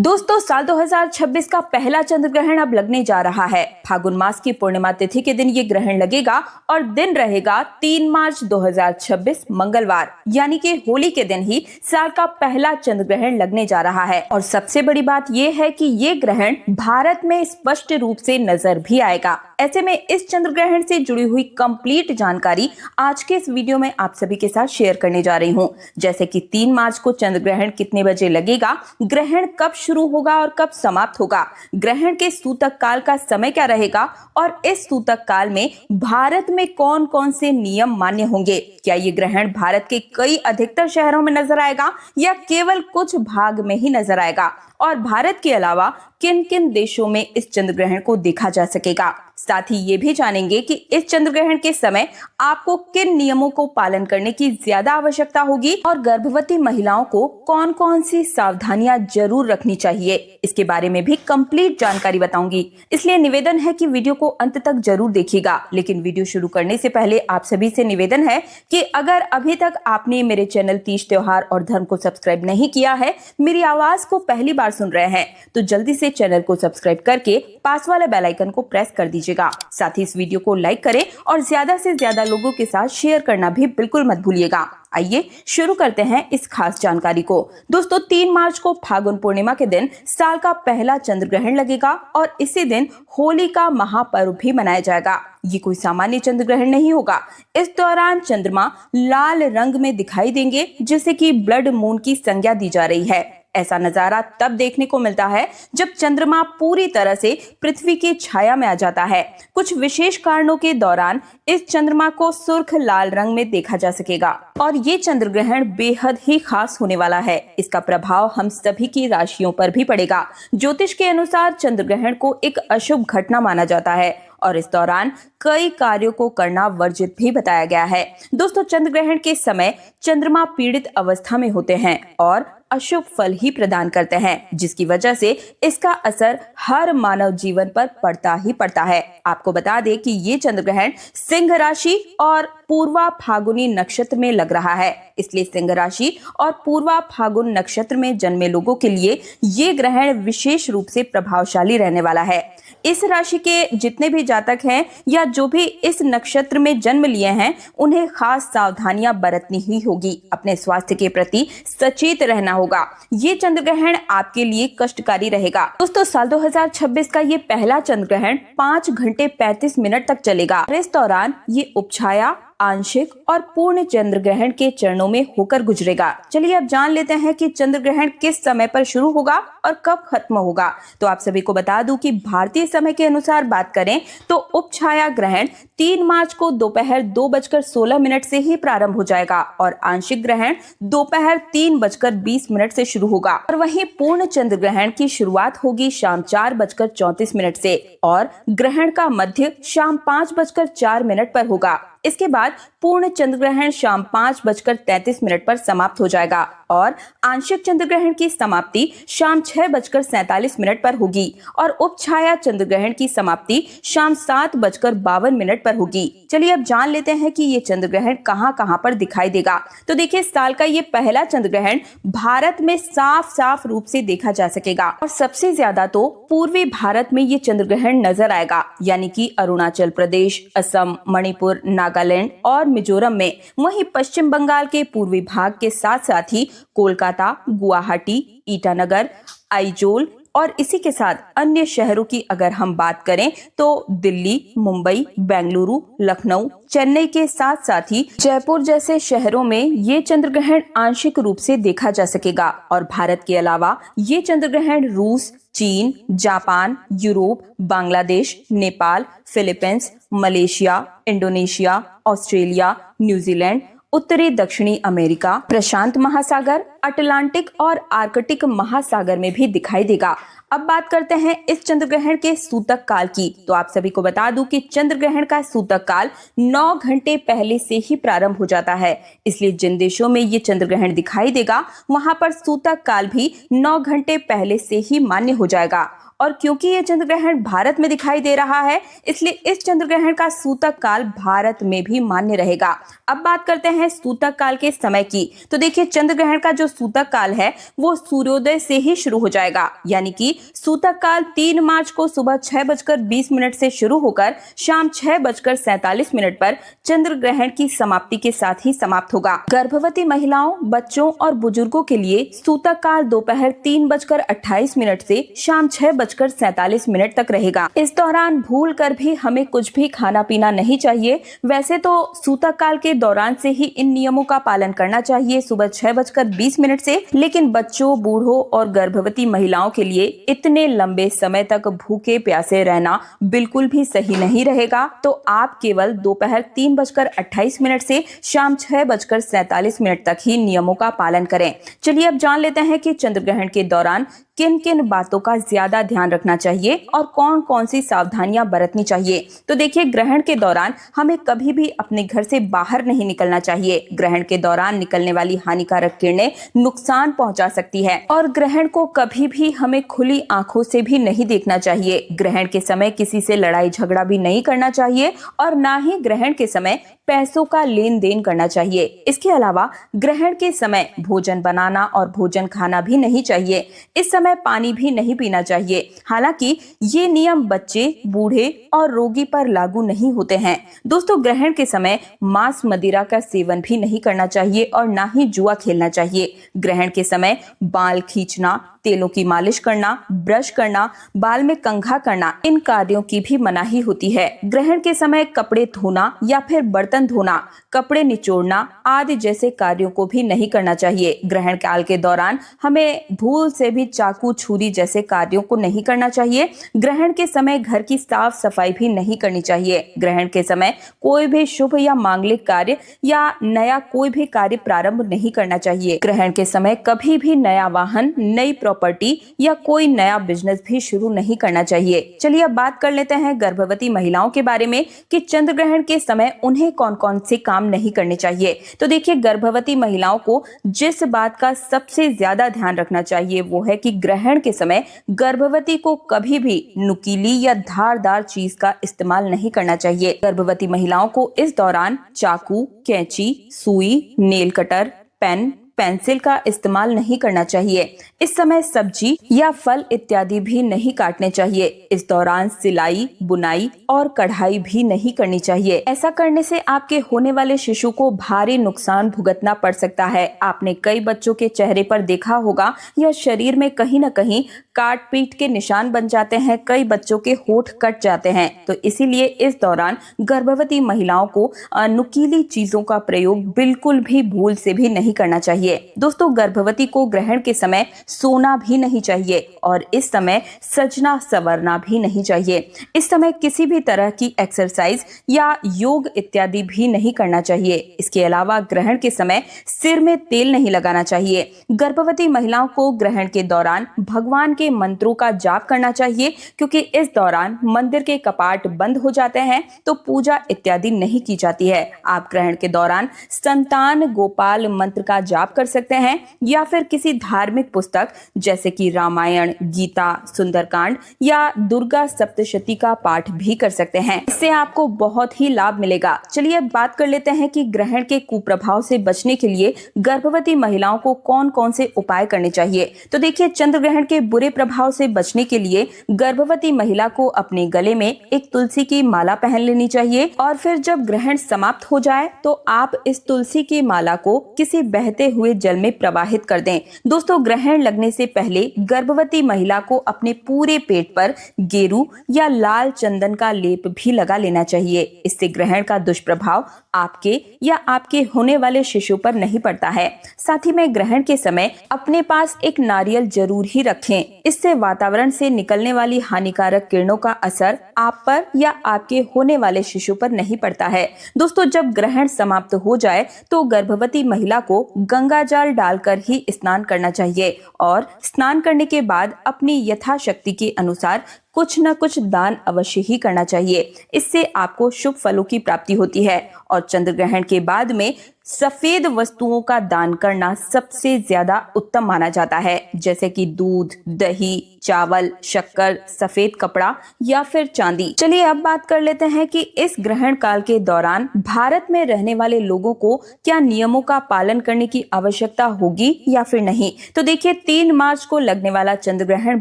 दोस्तों, साल 2026 का पहला चंद्र ग्रहण अब लगने जा रहा है। फागुन मास की पूर्णिमा तिथि के दिन ये ग्रहण लगेगा और दिन रहेगा 3 मार्च 2026 मंगलवार, यानी कि होली के दिन ही साल का पहला चंद्र ग्रहण लगने जा रहा है। और सबसे बड़ी बात ये है कि ये ग्रहण भारत में स्पष्ट रूप से नजर भी आएगा। ऐसे में इस चंद्र ग्रहण से जुड़ी हुई कंप्लीट जानकारी आज के इस वीडियो में आप सभी के साथ शेयर करने जा रही हूँ। जैसे कि 3 मार्च को चंद्र ग्रहण कितने बजे लगेगा, ग्रहण कब शुरू होगा और कब समाप्त होगा, ग्रहण के सूतक काल का समय क्या रहेगा और इस सूतक काल में भारत में कौन कौन से नियम मान्य होंगे। क्या ये ग्रहण भारत के कई अधिकतर शहरों में नजर आएगा या केवल कुछ भाग में ही नजर आएगा, और भारत के अलावा किन किन देशों में इस चंद्र ग्रहण को देखा जा सकेगा। साथ ही ये भी जानेंगे कि इस चंद्र ग्रहण के समय आपको किन नियमों को पालन करने की ज्यादा आवश्यकता होगी और गर्भवती महिलाओं को कौन कौन सी सावधानियां जरूर रखनी चाहिए। इसके बारे में भी कंप्लीट जानकारी बताऊंगी, इसलिए निवेदन है कि वीडियो को अंत तक जरूर देखिएगा। लेकिन वीडियो शुरू करने से पहले आप सभी से निवेदन है कि अगर अभी तक आपने मेरे चैनल तीज त्योहार और धर्म को सब्सक्राइब नहीं किया है, मेरी आवाज को पहली बार सुन रहे हैं, तो जल्दी से चैनल को सब्सक्राइब करके पास वाले बेल आइकन को प्रेस कर दीजिएगा। साथ ही इस वीडियो को लाइक करें और ज्यादा से ज्यादा लोगों के साथ शेयर करना भी बिल्कुल मत भूलिएगा। आइए शुरू करते हैं इस खास जानकारी को। दोस्तों, 3 मार्च को फागुन पूर्णिमा के दिन साल का पहला चंद्र ग्रहण लगेगा और इसी दिन होली का महापर्व भी मनाया जाएगा। ये कोई सामान्य चंद्र ग्रहण नहीं होगा। इस दौरान चंद्रमा लाल रंग में दिखाई देंगे, जिसे कि ब्लड मून की संज्ञा दी जा रही है। ऐसा नजारा तब देखने को मिलता है जब चंद्रमा पूरी तरह से पृथ्वी की छाया में आ जाता है। कुछ विशेष कारणों के दौरान इस चंद्रमा को सुर्ख लाल रंग में देखा जा सकेगा और ये चंद्र ग्रहण बेहद ही खास होने वाला है। इसका प्रभाव हम सभी की राशियों पर भी पड़ेगा। ज्योतिष के अनुसार चंद्र ग्रहण को एक अशुभ घटना माना जाता है और इस दौरान कई कार्यों को करना वर्जित भी बताया गया है। दोस्तों, चंद्र ग्रहण के समय चंद्रमा पीड़ित अवस्था में होते हैं और अशुभ फल ही प्रदान करते हैं, जिसकी वजह से इसका असर हर मानव जीवन पर पड़ता ही पड़ता है। आपको बता दें कि ये चंद्र ग्रहण सिंह राशि और पूर्वा फागुनी नक्षत्र में लग रहा है। इसलिए सिंह राशि और पूर्वा फागुन नक्षत्र में जन्मे लोगों के लिए ये ग्रहण विशेष रूप से प्रभावशाली रहने वाला है। इस राशि के जितने भी जातक हैं या जो भी इस नक्षत्र में जन्म लिए हैं, उन्हें खास सावधानियां बरतनी ही होगी। अपने स्वास्थ्य के प्रति सचेत रहना होगा। ये चंद्र ग्रहण आपके लिए कष्टकारी रहेगा। दोस्तों, साल 2026 का ये पहला चंद्र ग्रहण 5 घंटे 35 मिनट तक चलेगा। इस दौरान ये उपछाया, आंशिक और पूर्ण चंद्र ग्रहण के चरणों में होकर गुजरेगा। चलिए अब जान लेते हैं कि चंद्र ग्रहण किस समय पर शुरू होगा और कब खत्म होगा। तो आप सभी को बता दूं कि भारतीय समय के अनुसार बात करें तो उपछाया ग्रहण 3 मार्च को दोपहर 2:16 से ही प्रारंभ हो जाएगा और आंशिक ग्रहण दोपहर 3:20 से शुरू होगा। और वहीं पूर्ण चंद्र ग्रहण की शुरुआत होगी शाम 4:34 से और ग्रहण का मध्य शाम 5:04 पर होगा। इसके बाद पूर्ण चंद्र ग्रहण शाम 5:33 पर समाप्त हो जाएगा और आंशिक चंद्र ग्रहण की समाप्ति शाम 6:47 पर होगी और उपछाया चंद्र ग्रहण की समाप्ति शाम 7:52 पर होगी। चलिए अब जान लेते हैं कि ये चंद्र ग्रहण कहां कहां पर दिखाई देगा। तो देखिए, साल का ये पहला चंद्र ग्रहण भारत में साफ साफ रूप से देखा जा सकेगा और सबसे ज्यादा तो पूर्वी भारत में ये चंद्र ग्रहण नजर आएगा, यानी कि अरुणाचल प्रदेश, असम, मणिपुर, नागालैंड और मिजोरम में। वहीं पश्चिम बंगाल के पूर्वी भाग के साथ साथ ही कोलकाता, गुवाहाटी, ईटानगर, आइजोल और इसी के साथ अन्य शहरों की अगर हम बात करें तो दिल्ली, मुंबई, बेंगलुरु, लखनऊ, चेन्नई के साथ साथ ही जयपुर जैसे शहरों में ये चंद्र ग्रहण आंशिक रूप से देखा जा सकेगा। और भारत के अलावा ये चंद्र ग्रहण रूस, चीन, Japan, Europe, Bangladesh, Nepal, Philippines, Malaysia, Indonesia, Australia, New Zealand, उत्तरी दक्षिणी अमेरिका, प्रशांत महासागर, अटलांटिक और आर्कटिक महासागर में भी दिखाई देगा। अब बात करते हैं इस चंद्र ग्रहण के सूतक काल की। तो आप सभी को बता दूं कि चंद्र ग्रहण का सूतक काल 9 घंटे पहले से ही प्रारंभ हो जाता है। इसलिए जिन देशों में ये चंद्र ग्रहण दिखाई देगा, वहां पर सूतक काल भी 9 घंटे पहले से ही मान्य हो जाएगा और क्योंकि ये चंद्र ग्रहण भारत में दिखाई दे रहा है, इसलिए इस चंद्र ग्रहण का सूतक काल भारत में भी मान्य रहेगा। अब बात करते हैं सूतक काल के समय की। तो देखिए, चंद्र ग्रहण का जो सूतक काल है वो सूर्योदय से ही शुरू हो जाएगा, यानी कि सूतक काल 3 मार्च को सुबह 6:20 से शुरू होकर शाम 6:47 पर चंद्र ग्रहण की समाप्ति के साथ ही समाप्त होगा। गर्भवती महिलाओं, बच्चों और बुजुर्गों के लिए सूतक काल दोपहर 3:28 से शाम 6:47 तक रहेगा। इस दौरान भूल कर भी हमें कुछ भी खाना पीना नहीं चाहिए। वैसे तो सूतक काल के दौरान से ही इन नियमों का पालन करना चाहिए सुबह 6:20 से, लेकिन बच्चों, बूढ़ों और गर्भवती महिलाओं के लिए इतने लंबे समय तक भूखे प्यासे रहना बिल्कुल भी सही नहीं रहेगा। तो आप केवल दोपहर 3:28 से शाम 6:47 तक ही नियमों का पालन करें। चलिए अब जान लेते हैं कि चंद्र ग्रहण के दौरान किन किन बातों का ज्यादा ध्यान रखना चाहिए और कौन कौन सी सावधानियां बरतनी चाहिए। तो देखिए, ग्रहण के दौरान हमें कभी भी अपने घर से बाहर नहीं निकलना चाहिए। ग्रहण के दौरान निकलने वाली हानिकारक किरणें नुकसान पहुंचा सकती है और ग्रहण को कभी भी हमें खुली आंखों से भी नहीं देखना चाहिए। ग्रहण के समय किसी से लड़ाई झगड़ा भी नहीं करना चाहिए और ना ही ग्रहण के समय पैसों का लेन देन करना चाहिए। इसके अलावा ग्रहण के समय भोजन बनाना और भोजन खाना भी नहीं चाहिए। इस समय पानी भी नहीं पीना चाहिए। हालांकि ये नियम बच्चे, बूढ़े और रोगी पर लागू नहीं होते हैं। दोस्तों, ग्रहण के समय मांस मदिरा का सेवन भी नहीं करना चाहिए और ना ही जुआ खेलना चाहिए। ग्रहण के समय बाल खींचना, तेलों की मालिश करना, ब्रश करना, बाल में कंघा करना, इन कार्यों की भी मनाही होती है। ग्रहण के समय कपड़े धोना या फिर बर्तन धोना, कपड़े निचोड़ना आदि जैसे कार्यों को भी नहीं करना चाहिए। ग्रहण काल के दौरान हमें भूल से भी चाकू, छुरी जैसे कार्यों को नहीं करना चाहिए। ग्रहण के समय घर की साफ सफाई भी नहीं करनी चाहिए। ग्रहण के समय कोई भी शुभ या मांगलिक कार्य या नया कोई भी कार्य प्रारंभ नहीं करना चाहिए। ग्रहण के समय कभी भी नया वाहन, नई प्रॉपर्टी या कोई नया बिजनेस भी शुरू नहीं करना चाहिए। चलिए अब बात कर लेते हैं गर्भवती महिलाओं के बारे में कि चंद्र ग्रहण के समय उन्हें कौन कौन से काम नहीं करने चाहिए। तो देखिए, गर्भवती महिलाओं को जिस बात का सबसे ज्यादा ध्यान रखना चाहिए वो है कि ग्रहण के समय गर्भवती को कभी भी नुकीली या धारदार चीज का इस्तेमाल नहीं करना चाहिए। गर्भवती महिलाओं को इस दौरान चाकू, कैंची, सुई, नेल कटर, पेन, पेंसिल का इस्तेमाल नहीं करना चाहिए। इस समय सब्जी या फल इत्यादि भी नहीं काटने चाहिए। इस दौरान सिलाई, बुनाई और कढ़ाई भी नहीं करनी चाहिए। ऐसा करने से आपके होने वाले शिशु को भारी नुकसान भुगतना पड़ सकता है। आपने कई बच्चों के चेहरे पर देखा होगा या शरीर में कहीं न कहीं काट पीट के निशान बन जाते हैं। कई बच्चों के होठ कट जाते हैं। तो इसीलिए इस दौरान गर्भवती महिलाओं को नुकीली चीजों का प्रयोग बिल्कुल भी भूल से भी नहीं करना चाहिए। दोस्तों, गर्भवती को ग्रहण के समय सोना भी नहीं चाहिए और इस समय सजना संवरना भी नहीं चाहिए। इस समय किसी भी तरह की एक्सरसाइज या योग इत्यादि भी नहीं करना चाहिए। इसके अलावा ग्रहण के समय सिर में तेल नहीं लगाना चाहिए। गर्भवती महिलाओं को ग्रहण के दौरान भगवान के मंत्रों का जाप करना चाहिए, क्योंकि इस दौरान मंदिर के कपाट बंद हो जाते हैं तो पूजा इत्यादि नहीं की जाती है। आप ग्रहण के दौरान संतान गोपाल मंत्र का जाप कर सकते हैं या फिर किसी धार्मिक पुस्तक जैसे कि रामायण, गीता, सुंदरकांड या दुर्गा सप्तशती का पाठ भी कर सकते हैं। इससे आपको बहुत ही लाभ मिलेगा। चलिए अब बात कर लेते हैं कि ग्रहण के कुप्रभाव से बचने के लिए गर्भवती महिलाओं को कौन कौन से उपाय करने चाहिए। तो देखिए, चंद्र ग्रहण के बुरे प्रभाव से बचने के लिए गर्भवती महिला को अपने गले में एक तुलसी की माला पहन लेनी चाहिए और फिर जब ग्रहण समाप्त हो जाए तो आप इस तुलसी की माला को किसी बहते हुए जल में प्रवाहित कर दें। दोस्तों, ग्रहण लगने से पहले गर्भवती महिला को अपने पूरे पेट पर गेरू या लाल चंदन का लेप भी लगा लेना चाहिए। इससे ग्रहण का दुष्प्रभाव आपके या आपके होने वाले शिशु पर नहीं पड़ता है। साथ ही में ग्रहण के समय अपने पास एक नारियल जरूर ही रखें। इससे वातावरण से निकलने वाली हानिकारक किरणों का असर आप पर या आपके होने वाले शिशु पर नहीं पड़ता है। दोस्तों, जब ग्रहण समाप्त हो जाए तो गर्भवती महिला को गंगा जल डालकर ही स्नान करना चाहिए और स्नान करने के बाद अपनी यथाशक्ति के अनुसार कुछ न कुछ दान अवश्य ही करना चाहिए। इससे आपको शुभ फलों की प्राप्ति होती है और चंद्र ग्रहण के बाद में सफेद वस्तुओं का दान करना सबसे ज्यादा उत्तम माना जाता है, जैसे कि दूध, दही, चावल, शक्कर, सफेद कपड़ा या फिर चांदी। चलिए अब बात कर लेते हैं कि इस ग्रहण काल के दौरान भारत में रहने वाले लोगों को क्या नियमों का पालन करने की आवश्यकता होगी या फिर नहीं। तो देखिए, 3 मार्च को लगने वाला चंद्र ग्रहण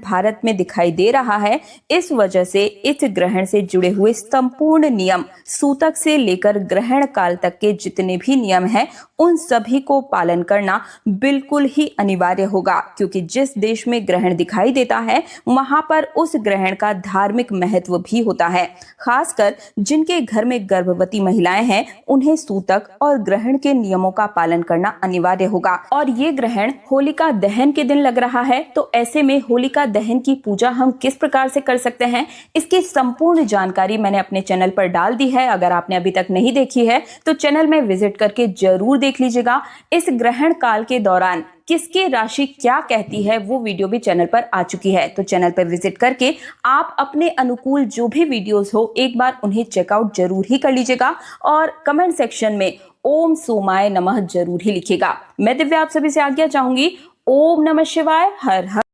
भारत में दिखाई दे रहा है। इस वजह से इस ग्रहण से जुड़े हुए संपूर्ण नियम, सूतक से लेकर ग्रहण काल तक के जितने भी नियम हैं, उन सभी को पालन करना बिल्कुल ही अनिवार्य होगा, क्योंकि जिस देश में ग्रहण दिखाई देता है वहां पर उस ग्रहण का धार्मिक महत्व भी होता है। खासकर जिनके घर में गर्भवती महिलाएं हैं, उन्हें सूतक और ग्रहण के नियमों का पालन करना अनिवार्य होगा। और ये ग्रहण होलिका दहन के दिन लग रहा है, तो ऐसे में होलिका दहन की पूजा हम किस प्रकार से कर सकते हैं, इसकी संपूर्ण जानकारी मैंने अपने चैनल पर डाल दी है। अगर आपने अभी तक नहीं देखी है तो चैनल में विजिट करके जरूर देख लीजिएगा। इस ग्रहण काल के दौरान किसकी राशि क्या कहती है, वो वीडियो भी चैनल पर आ चुकी है, तो चैनल पर विजिट करके आप अपने अनुकूल जो भी वीडियोस हो एक बार उन्हें चेकआउट जरूर ही कर लीजिएगा और कमेंट सेक्शन में ओम सोमाय नमः जरूर ही लिखिएगा। मैं दिव्या आप सभी से आज्ञा चाहूंगी। ओम नमः शिवाय। हर हर